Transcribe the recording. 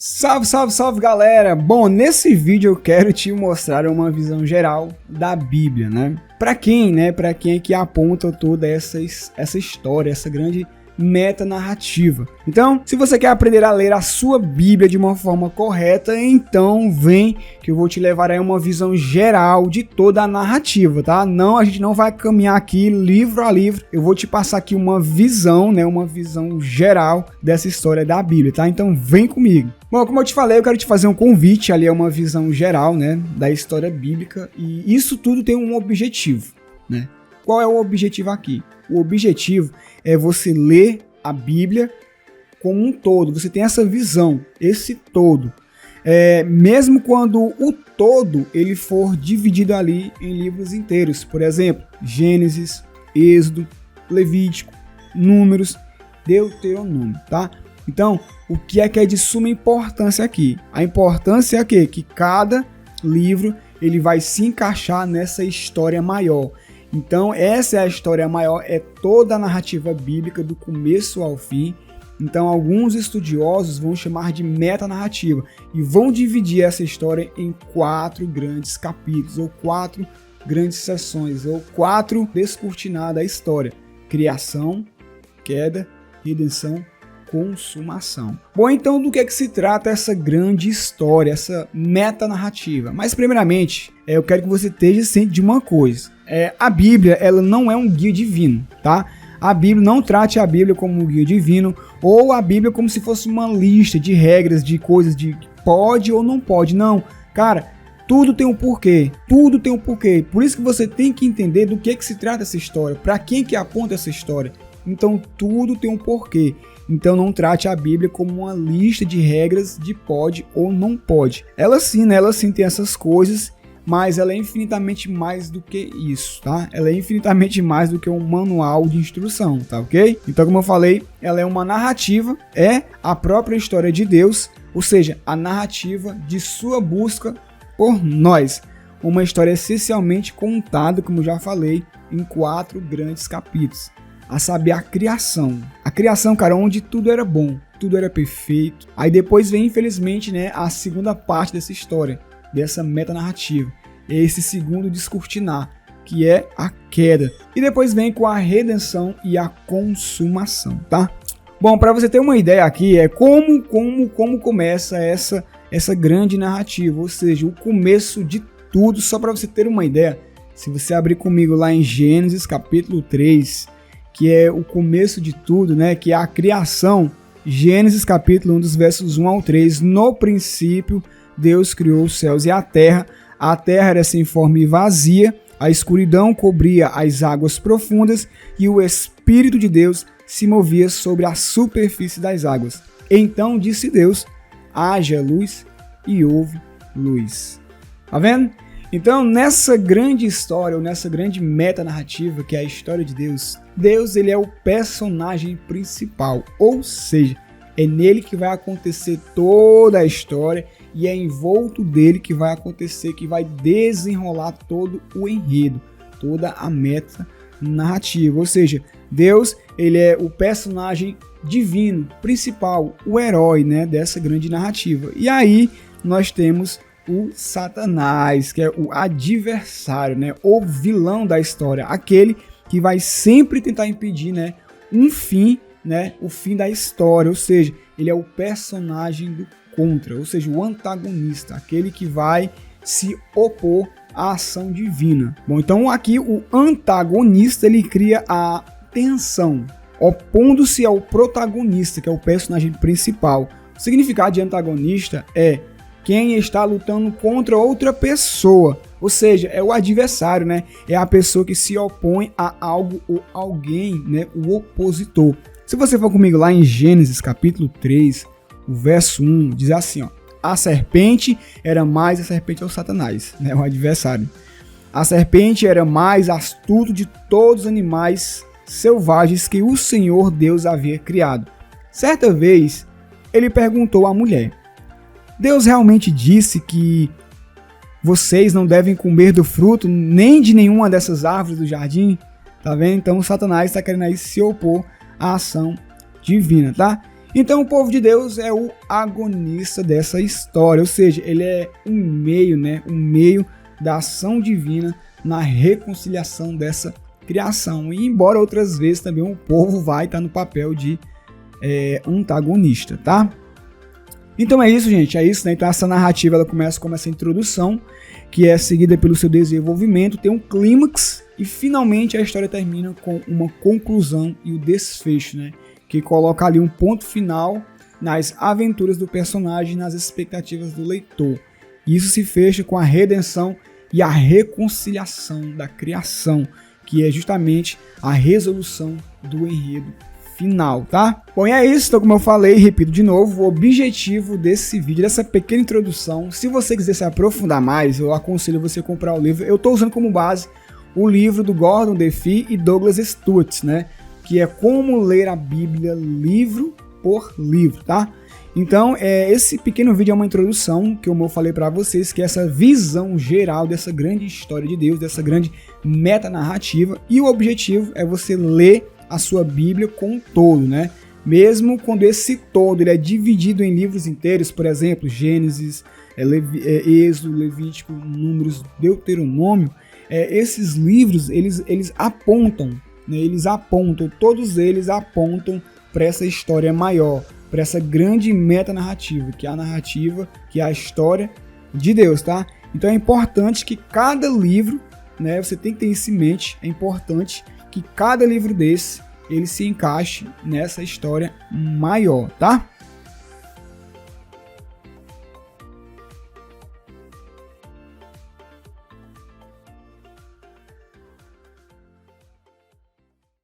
Salve, salve, salve galera! Bom, nesse vídeo eu quero te mostrar uma visão geral da Bíblia, né? Pra quem é que aponta toda essa história, essa grande metanarrativa. Então, se você quer aprender a ler a sua Bíblia de uma forma correta, então vem que eu vou te levar a uma visão geral de toda a narrativa, tá? Não, a gente não vai caminhar aqui livro a livro, eu vou te passar aqui uma visão, né? Uma visão geral dessa história da Bíblia, tá? Então vem comigo. Bom, como eu te falei, eu quero te fazer um convite, ali é uma visão geral, né, da história bíblica, e isso tudo tem um objetivo, né? Qual é o objetivo aqui? O objetivo é você ler a Bíblia como um todo, você tem essa visão, esse todo. Mesmo quando o todo ele for dividido ali em livros inteiros, por exemplo, Gênesis, Êxodo, Levítico, Números, Deuteronômio, tá? Então, o que é de suma importância aqui? A importância é que cada livro ele vai se encaixar nessa história maior. Então, essa é a história maior, é toda a narrativa bíblica do começo ao fim. Então, alguns estudiosos vão chamar de metanarrativa e vão dividir essa história em 4 grandes capítulos, ou 4 grandes seções, ou 4 descortinadas da história: criação, queda, redenção, consumação. Bom, então do que se trata essa grande história, essa metanarrativa? Mas primeiramente, eu quero que você esteja ciente de uma coisa. A Bíblia, ela não é um guia divino, tá? A Bíblia, não trate a Bíblia como um guia divino, ou a Bíblia como se fosse uma lista de regras, de coisas de pode ou não pode. Não, cara, tudo tem um porquê, tudo tem um porquê. Por isso que você tem que entender do que se trata essa história, para quem que aponta essa história. Então tudo tem um porquê. Então não trate a Bíblia como uma lista de regras de pode ou não pode. Ela sim tem essas coisas, mas ela é infinitamente mais do que isso, tá? Ela é infinitamente mais do que um manual de instrução, tá ok? Então, como eu falei, ela é uma narrativa, é a própria história de Deus, ou seja, a narrativa de sua busca por nós. Uma história essencialmente contada, como eu já falei, em 4 grandes capítulos. A saber, a criação. A criação, cara, onde tudo era bom, tudo era perfeito. Aí depois vem, infelizmente, né, a segunda parte dessa história, dessa metanarrativa. Esse segundo descortinar, que é a queda. E depois vem com a redenção e a consumação, tá? Bom, para você ter uma ideia aqui, como começa essa grande narrativa, ou seja, o começo de tudo. Só para você ter uma ideia, se você abrir comigo lá em Gênesis capítulo 3, que é o começo de tudo, né, que é a criação. Gênesis capítulo 1, dos versos 1 ao 3. No princípio, Deus criou os céus e a terra era sem forma e vazia, a escuridão cobria as águas profundas e o Espírito de Deus se movia sobre a superfície das águas. Então disse Deus: haja luz, e houve luz. Tá vendo? Então, nessa grande história, ou nessa grande metanarrativa, que é a história de Deus, Deus ele é o personagem principal, ou seja, é nele que vai acontecer toda a história e é envolto dele que vai acontecer, que vai desenrolar todo o enredo, toda a metanarrativa. Ou seja, Deus ele é o personagem divino, principal, o herói, né, dessa grande narrativa. E aí nós temos o Satanás, que é o adversário, né, o vilão da história, aquele que vai sempre tentar impedir, né, um fim, né, o fim da história, ou seja, ele é o personagem do contra, ou seja, o antagonista, aquele que vai se opor à ação divina. Bom, então aqui o antagonista ele cria a tensão, opondo-se ao protagonista, que é o personagem principal. O significado de antagonista é quem está lutando contra outra pessoa, ou seja, é o adversário, né? É a pessoa que se opõe a algo ou alguém, né? O opositor. Se você for comigo lá em Gênesis capítulo 3, o verso 1, diz assim, ó: a serpente é o Satanás, né? O adversário. A serpente era mais astuto de todos os animais selvagens que o Senhor Deus havia criado. Certa vez, ele perguntou à mulher: Deus realmente disse que vocês não devem comer do fruto nem de nenhuma dessas árvores do jardim? Tá vendo? Então Satanás está querendo aí se opor à ação divina, tá? Então o povo de Deus é o agonista dessa história, ou seja, ele é um meio, né, um meio da ação divina na reconciliação dessa criação. E embora outras vezes também o povo vai estar no papel de antagonista, tá? Então é isso, gente, é isso, né? Então essa narrativa ela começa como essa introdução, que é seguida pelo seu desenvolvimento, tem um clímax e finalmente a história termina com uma conclusão e o desfecho, né? Que coloca ali um ponto final nas aventuras do personagem, nas expectativas do leitor. Isso se fecha com a redenção e a reconciliação da criação, que é justamente a resolução do enredo final, tá? Bom, e é isso, então como eu falei, repito de novo, o objetivo desse vídeo, dessa pequena introdução, se você quiser se aprofundar mais, eu aconselho você a comprar o livro, eu estou usando como base o livro do Gordon DeFee e Douglas Stuart, né? Que é Como Ler a Bíblia livro por livro, tá? Então, esse pequeno vídeo é uma introdução, que eu falei para vocês, que é essa visão geral dessa grande história de Deus, dessa grande metanarrativa, e o objetivo é você ler a sua Bíblia como um todo, né? Mesmo quando esse todo ele é dividido em livros inteiros, por exemplo, Gênesis, Êxodo, Levítico, Números, Deuteronômio, esses livros, eles apontam, né? Todos eles apontam para essa história maior, para essa grande metanarrativa, que é a narrativa, que é a história de Deus, tá? Então é importante que cada livro, né, você tem que ter isso em mente, é importante que cada livro desse, ele se encaixe nessa história maior, tá?